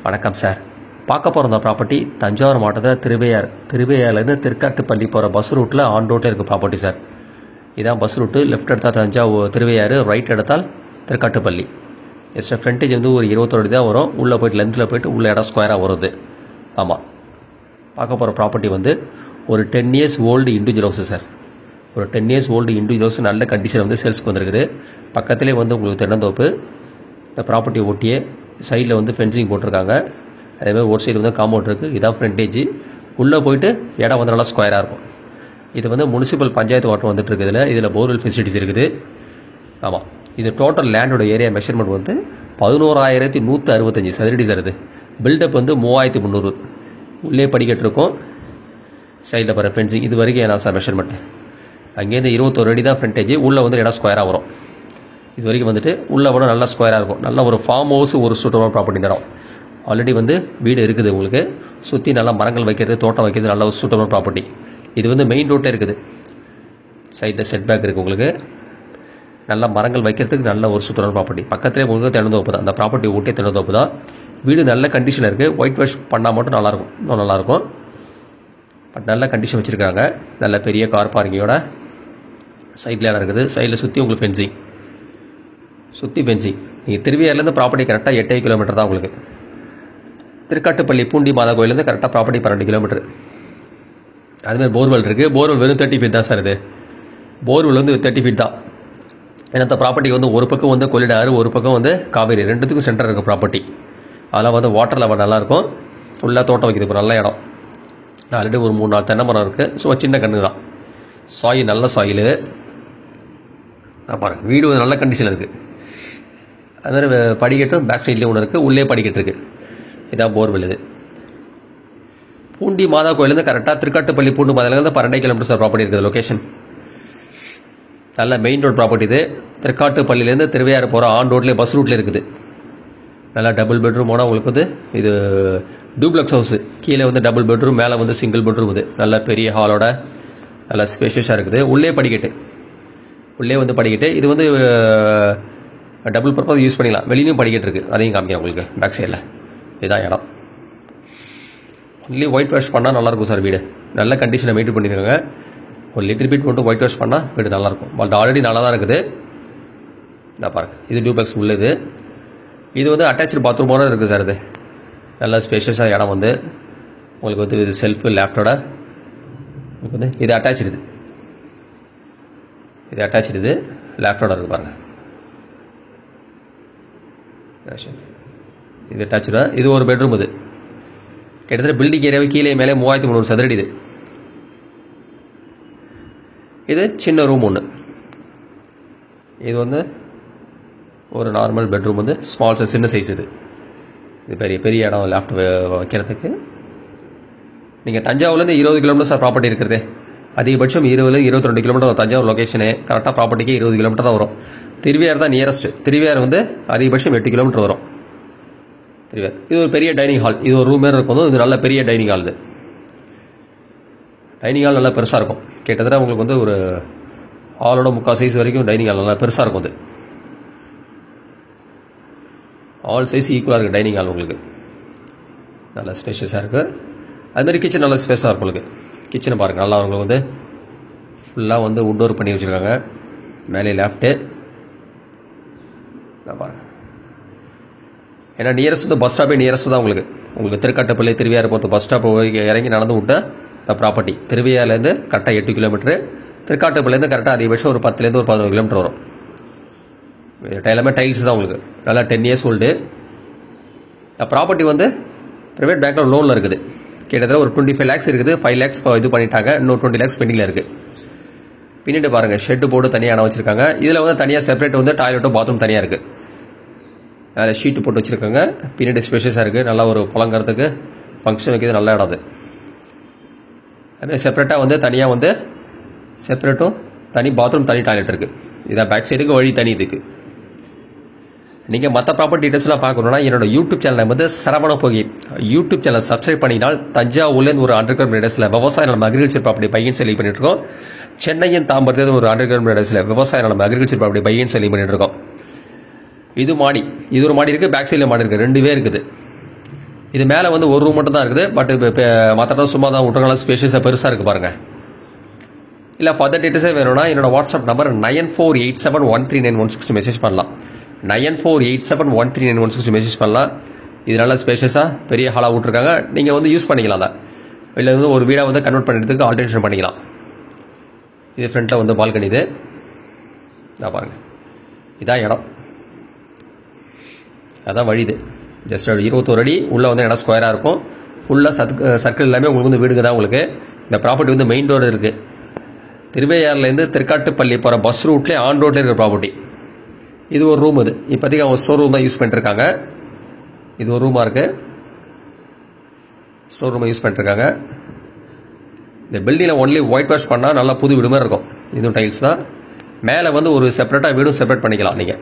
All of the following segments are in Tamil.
வணக்கம் சார். பார்க்க போகிற இந்த ப்ராப்பர்ட்டி தஞ்சாவூர் மாவட்டத்தில் திருவையாறுலேருந்து திருக்காட்டுப்பள்ளி போகிற பஸ் ரூட்டில் ஆன் ரோட்டில் இருக்குது ப்ராப்பர்ட்டி சார். இதான் பஸ் ரூட்டு. லெஃப்ட் எடுத்தால் தஞ்சாவூர் திருவையாறு, ரைட் எடுத்தால் திருக்காட்டுப்பள்ளி. எக்ஸ்ட்ரா ஃப்ரண்டேஜ் வந்து ஒரு 21 தான் வரும். உள்ளே போய்ட்டு லென்த்தில் போய்ட்டு உள்ள இடம் ஸ்கொயராக வருது. ஆமாம், பார்க்க போகிற ப்ராப்பர்ட்டி வந்து ஒரு 10 years old individual house sir. ஒரு 10 இயர்ஸ் ஓல்டு இண்டிவிஜுவல் ஹவுஸ் நல்ல கண்டிஷன் வந்து சேல்ஸ்க்கு வந்துருக்குது. பக்கத்துலேயே வந்து உங்களுக்கு தென்னந்தோப்பு. இந்த ப்ராப்பர்ட்டி ஒட்டியே சைடில் வந்து ஃபென்சிங் போட்டிருக்காங்க. அதேமாதிரி ஒரு சைடு வந்து காம்பவுண்ட் இருக்குது. இதான் ஃப்ரண்டேஜ். உள்ளே போயிட்டு இடம் வந்து நல்லா ஸ்கொயராக இருக்கும். இது வந்து முனிசிபல் பஞ்சாயத்து வாட்டர் வந்துட்டு இருக்குது. இதில் போர்வெல் ஃபெசிலிட்டிஸ் இருக்குது. ஆமாம், இது டோட்டல் லேண்டோட ஏரியா மெஷர்மெண்ட் வந்து 11,165 சதுரடி சார். இது பில்டப் வந்து 3,300. உள்ளே படிக்கட்டு இருக்கும். சைடில் பாரு ஃபென்சிங். இது வரைக்கும் என்ன சார் மெஷர்மெண்ட். அங்கேருந்து 21 அடி தான் ஃப்ரண்டேஜ். உள்ளே வந்து இடம் ஸ்கொயராக வரும். இது வரைக்கும் வந்துட்டு உள்ளே கூட நல்லா ஸ்கொயராக இருக்கும். நல்ல ஒரு ஃபார்ம் ஹவுஸ், ஒரு சூட்டமான ப்ராப்பர்ட்டி இடம். ஆல்ரெடி வந்து வீடு இருக்குது. உங்களுக்கு சுற்றி நல்லா மரங்கள் வைக்கிறது, தோட்டம் வைக்கிறது, நல்ல ஒரு சூட்டமான ப்ராப்பர்ட்டி. இது வந்து மெயின் ரோட்டில் இருக்குது. சைடில் செட் பேக் இருக்குது. உங்களுக்கு நல்ல மரங்கள் வைக்கிறதுக்கு நல்ல ஒரு சூட்டமான ப்ராப்பர்ட்டி. பக்கத்துலேயே உங்களுக்கு தென்னந்தோப்பு தான். அந்த ப்ராப்பர்ட்டி ஊட்டே தென்னந்தோப்பு தான். வீடு நல்ல கண்டிஷனில் இருக்குது. ஒயிட் வாஷ் பண்ணால் மட்டும் நல்லாயிருக்கும், இன்னும் நல்லாயிருக்கும். பட் நல்ல கண்டிஷன் வச்சுருக்காங்க. நல்ல பெரிய கார் பார்க்கிங்கோட சைடில் இடம் இருக்குது. சைடில் சுற்றி உங்களுக்கு ஃபென்சிங், சுற்றி ஃபென்சிங். நீங்கள் திருவையாறுலேருந்து ப்ராப்பர்ட்டி கரெக்டாக 8 கிலோமீட்டர் தான் உங்களுக்கு. திருக்காட்டுப்பள்ளி பூண்டி மாதா கோயிலேருந்து கரெக்டாக ப்ராப்பர்ட்டி 12 கிலோமீட்டர். அதுமாதிரி போர்வெல் இருக்குது. போர்வெல் வெறும் 30 ஃபீட் தான் சார். இது போர்வெல் வந்து 30 ஃபீட் தான். ஏன்னா இந்த ப்ராப்பர்ட்டி வந்து ஒரு பக்கம் வந்து கொள்ளிடாறு, ஒரு பக்கம் வந்து காவேரி, ரெண்டுத்துக்கும் சென்டர் இருக்குது ப்ராப்பர்ட்டி. அதெல்லாம் வந்து வாட்டர் லெவல் நல்லாயிருக்கும். ஃபுல்லாக தோட்டம் வைக்கிது. இப்போ நல்ல இடம். ஆல்ரெடி ஒரு 3-4 தென்னை மரம் இருக்குது. ஸோ சின்ன கன்று தான். சாயில் நல்ல சாயில். பாருங்கள், வீடு நல்ல கண்டிஷனில் இருக்குது. அதுமாதிரி படிக்கட்டும் பேக் சைட்லேயும் ஒன்று இருக்குது. உள்ளே படிக்கட்டு இருக்குது. இதான் போர்வெல். இது பூண்டி மாதா கோயிலேருந்து கரெக்டாக திருக்காட்டுப்பள்ளி பூண்டி மாதாலேருந்து 12 கிலோமீட்டர் சார் ப்ராப்பர்ட்டி இருக்குது. லொக்கேஷன் நல்ல மெயின் ரோட் ப்ராப்பர்ட்டி. இது திருக்காட்டுப்பள்ளியிலேருந்து திருவையாறு போகிற ஆன் ரோட்லேயே பஸ் ரூட்டில் இருக்குது. நல்லா டபுள் பெட்ரூமோட உங்களுக்கு வந்து இது டூப்ளக்ஸ் ஹவுஸு. கீழே வந்து டபுள் பெட்ரூம், மேலே வந்து சிங்கிள் பெட்ரூம். இது நல்ல பெரிய ஹாலோட நல்லா ஸ்பேஷியஸாக இருக்குது. உள்ளே படிக்கட்டு. உள்ளே வந்து படிக்கட்டு. இது வந்து டபுள் பர்பஸ் யூஸ் பண்ணிக்கலாம். வெளியிலையும் படிக்கட்டு இருக்குது. அதையும் காமிக்கிறேன் உங்களுக்கு பேக் சைடில். இதுதான் இடம். ஒன்லி ஒயிட் வாஷ் பண்ணால் நல்லாயிருக்கும் சார். வீடு நல்ல கண்டிஷனை மெயின்டைன் பண்ணியிருக்காங்க. ஒரு லிட்டில் பிட் மட்டும் ஒயிட் வாஷ் பண்ணால் வீடு நல்லாயிருக்கும். பட் ஆல்ரெடி நல்லா தான் இருக்குது. இந்த பாருங்க, இது டூப்ளக்ஸ் உள்ளது. இது வந்து அட்டாச்சு பாத்ரூமோட இருக்குது சார். இது நல்ல ஸ்பேஷியஸாக இடம் வந்து உங்களுக்கு வந்து இது செல்ஃபு லேப்டோட உங்களுக்கு வந்து இது அட்டாச்சு. இது அட்டாச்சு. இது லேப்டோட இருக்குது பாருங்கள். இது அட்டாச்சு தான். இது ஒரு பெட்ரூம். இது கிட்டத்தட்ட பில்டிங் ஏரியாவே கீழே மேலே 3,300 சதுரடி. இது சின்ன ரூம் ஒன்று. இது வந்து ஒரு நார்மல் பெட்ரூம் வந்து ஸ்மால் சைஸ், சின்ன சைஸ். இது பெரிய பெரிய இடம் லேப்டாப் வைக்கிறதுக்கு. நீங்கள் தஞ்சாவூர்லேருந்து 20 கிலோமீட்டர் சார் ப்ராப்பர்ட்டி இருக்கிறது. அதிகபட்சம் 20-22 கிலோமீட்டர் தஞ்சாவூர் லொக்கேஷனு. கரெக்டாக ப்ராப்பர்ட்டிக்கு 20 கிலோமீட்டர் தான் வரும். திருவையாறு தான் நியரஸ்ட்டு. திருவையாறு வந்து அதிகபட்சம் 8 கிலோமீட்டர் வரும். திருவையாறு. இது ஒரு பெரிய டைனிங் ஹால். இது ஒரு ரூம் மாரி இருக்கும். இது நல்ல பெரிய டைனிங் ஹால். இது டைனிங் ஹால் நல்லா பெருசாக இருக்கும். கிட்டத்தட்ட உங்களுக்கு வந்து ஒரு ஹாலோட 3/4 சைஸ் வரைக்கும் டைனிங் ஹால் நல்லா பெருசாக இருக்கும். அது ஆல் சைஸ் ஈக்குவலாக இருக்குது டைனிங் ஹால். உங்களுக்கு நல்லா ஸ்பேஷியஸாக இருக்குது. அதுமாதிரி கிச்சன் நல்லா ஸ்பேஸாக இருக்கும். உங்களுக்கு கிச்சனை பாருங்கள். நல்லா உங்களுக்கு வந்து ஃபுல்லாக வந்து வுட் ஒர்க் பண்ணி வச்சுருக்காங்க. மேலே லேஃப்ட்டு பாருங்கள். ஏன்னா நியரஸ்ட் வந்து பஸ் ஸ்டாப்பே நியரஸ்ட் தான் உங்களுக்கு திருக்காட்டுப்பள்ளி திருவையாறு போகிறது பஸ் ஸ்டாப் இறங்கி நடந்து விட்ட ப்ராப்பர்ட்டி. திருவையாறுலேருந்து கரெக்டாக 8 கிலோமீட்டரு. திருக்காட்டுப்பள்ளிலேருந்து கரெக்டாக அதிகபட்சம் ஒரு 10லேருந்து ஒரு 11 கிலோமீட்டர் வரும். எல்லாமே டைல்ஸ் தான் உங்களுக்கு. நல்லா 10 இயர்ஸ் ஓல்டு. இந்த ப்ராப்பர்ட்டி வந்து ப்ரைவேட் பேங்க்கில் லோனில் இருக்குது. கிட்டத்தட்ட ஒரு 25 lakhs இருக்குது. 5 lakhs இது பண்ணிட்டாங்க. இன்னும் 20 lakhs பெண்டிங்கில் இருக்குது. பின்னாடி பாருங்கள், ஷெட்டு போட்டு தனியாக இடம் வச்சுருக்காங்க. இதில் வந்து தனியாக செப்பரேட் வந்து டாய்லெட்டும் பாத்ரூம் தனியாக இருக்குது. அதில் ஷீட்டு போட்டு வச்சுருக்காங்க. பின்னாடி ஸ்பேஷியஸாக இருக்குது. நல்லா ஒரு புழங்கிறதுக்கு ஃபங்க்ஷன் வைக்கிறது நல்ல இடம். அது அதுமாதிரி செப்பரேட்டாக வந்து தனியாக வந்து செப்பரேட்டும் தனி பாத்ரூம், தனி டாய்லெட் இருக்குது. இதான் பேக் சைடுக்கு வழி தனி. இதுக்கு நீங்கள் மற்ற ப்ராப்பர்ட்டி டீட்டெயில்ஸ்லாம் பார்க்கணுன்னா என்னோட யூடியூப் சேனல் வந்து சரவண போகி யூடியூப் சேனல் சப்ஸ்கிரைப் பண்ணினால் தஞ்சாவூர்லேருந்து ஒரு 100 கிலோமீட்டர் ரேடியஸில் விவசாய நிலம் அக்ரிகல்ச்சர் ப்ராப்பர்ட்டி பையன் செல்லிங் பண்ணிட்டு இருக்கோம். சென்னையின் தாம்பரத்தில் ஒரு 100 கிலோமீட்டர் ரேடியஸில் விவசாய நிலம் அக்ரிகல்ச்சர் ப்ராப்பர்ட்டி பையன் செல்லிங் பண்ணிட்டு இருக்கோம். இது மாடி, இது ஒரு மாடி இருக்குது, பேக் சைடில் மாடி இருக்குது, ரெண்டுவே இருக்குது. இது மேலே வந்து ஒரு ரூம் மட்டும் தான் இருக்குது. பட் இப்போ மற்ற இடம் சும்மா தான் விட்டுருக்கலாம், ஸ்பேஷியஸாக பெருசாக இருக்குது பாருங்கள். இல்லை ஃபர்தர் டீட்டெயில்ஸே வேணும்னா என்னோட வாட்ஸ்அப் நம்பர் 9487139160 மெசேஜ் பண்ணலாம். 9487139160 மெசேஜ் பண்ணலாம். இதனால ஸ்பேஷியஸாக பெரிய ஹாலாக விட்டுருக்காங்க, நீங்கள் வந்து யூஸ் பண்ணிக்கலாம். தான் இல்லை வந்து ஒரு வீடாக வந்து கன்வெர்ட் பண்ணுறதுக்கு ஆல்டர்னேஷன் பண்ணிக்கலாம். இது ஃப்ரண்ட்டில் வந்து பால்கனி. இது இதான் பாருங்கள், இதான் இடம், அதான் வழி. இது ஜஸ்ட் 21 அடி உள்ளே வந்து இடம் ஸ்கொயராக இருக்கும். ஃபுல்லாக சர்க்கிள் எல்லாமே உங்களுக்கு வந்து வீடுங்க தான். உங்களுக்கு இந்த ப்ராப்பர்ட்டி வந்து மெயின் ரோடு இருக்குது. திருவையாறுலேருந்து திருக்காட்டுப்பள்ளி போகிற பஸ் ரூட்லேயே ஆன் ரோட்லேயே இருக்கிற ப்ராப்பர்ட்டி. இது ஒரு ரூம். இது இப்போதைக்கு அவங்க ஸ்டோர் ரூம் தான் யூஸ் பண்ணிட்டுருக்காங்க. இது ஒரு ரூமாக இருக்குது, ஸ்டோர் ரூமை யூஸ் பண்ணிட்டுருக்காங்க. இந்த பில்டிங்கில் ஒன்லி ஒயிட் வாஷ் பண்ணால் நல்லா புது வீடு மாதிரி இருக்கும். இதுவும் டைல்ஸ் தான். மேலே வந்து ஒரு செப்பரேட்டாக வீடும் செப்பரேட் பண்ணிக்கலாம் நீங்கள்.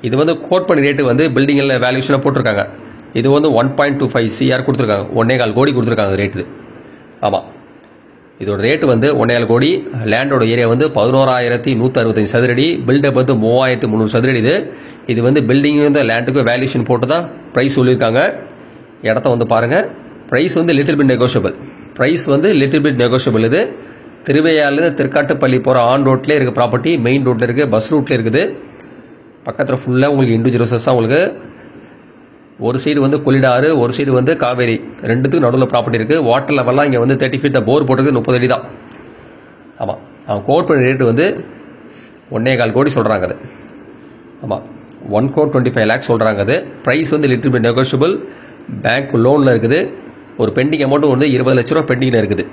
இது வந்து கோட் பண்ணி ரேட்டு வந்து பில்டிங்கில் வேல்யூஷனில் போட்டிருக்காங்க. இது வந்து 1.25 CR கொடுத்துருக்காங்க, 1.25 கோடி கொடுத்துருக்காங்க ரேட்டு. ஆமாம், இதோட ரேட்டு வந்து 1.25 கோடி. லேண்டோட ஏரியா வந்து 11,165 சதுரடி. பில்டப் வந்து 3,300 சதுரடி. இது வந்து பில்டிங்கு வந்து லேண்டுக்கு வேல்யூஷன் போட்டு தான் ப்ரைஸ் சொல்லியிருக்காங்க. இடத்த வந்து பாருங்கள். ப்ரைஸ் வந்து லிட்டில் பிட் நெகோஷியபிள். இது திருவையாறுலேருந்து திருக்காட்டுப்பள்ளி போகிற ஆன் ரோட்லேயே இருக்குது ப்ராப்பர்ட்டி. மெயின் ரோட்டில் இருக்குது, பஸ் ரூட்டில் இருக்குது. பக்கத்தில் ஃபுல்லாக உங்களுக்கு இண்டிவிஜுவல் ஹவுசஸாக உங்களுக்கு ஒரு சைடு வந்து கொள்ளிடாறு, ஒரு சைடு வந்து காவேரி, ரெண்டுத்துக்கும் நடுவில் ப்ராப்பர்ட்டி இருக்குது. வாட்டர் லெவல்லாம் இங்கே வந்து 30 ஃபீட் போர் போட்டது 30 அடி தான். ஆமாம், அவன் கோட் பண்ணி ரேட்டு வந்து 1.25 கோடி சொல்கிறாங்க. அது ஆமாம், 1,25 lakhs சொல்கிறாங்க. அது ப்ரைஸ் வந்து லிட்டில் பிட் நெகோஷியபிள். பேங்க் லோனில் இருக்குது. ஒரு பெண்டிங் அமௌண்ட்டும் வந்து 20 லட்ச ரூபா பெண்டிங்கில் இருக்குது.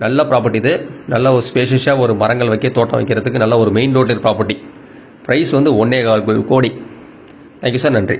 நல்ல ப்ராப்பர்ட்டி. இது நல்ல ஒரு ஸ்பேஷியஸாக ஒரு மரங்கள் வைக்க, தோட்டம் வைக்கிறதுக்கு நல்ல ஒரு மெயின் ரோட்டில் ப்ராப்பர்ட்டி. ப்ரைஸ் வந்து 1.25 கோடி. தேங்க்யூ சார், நன்றி.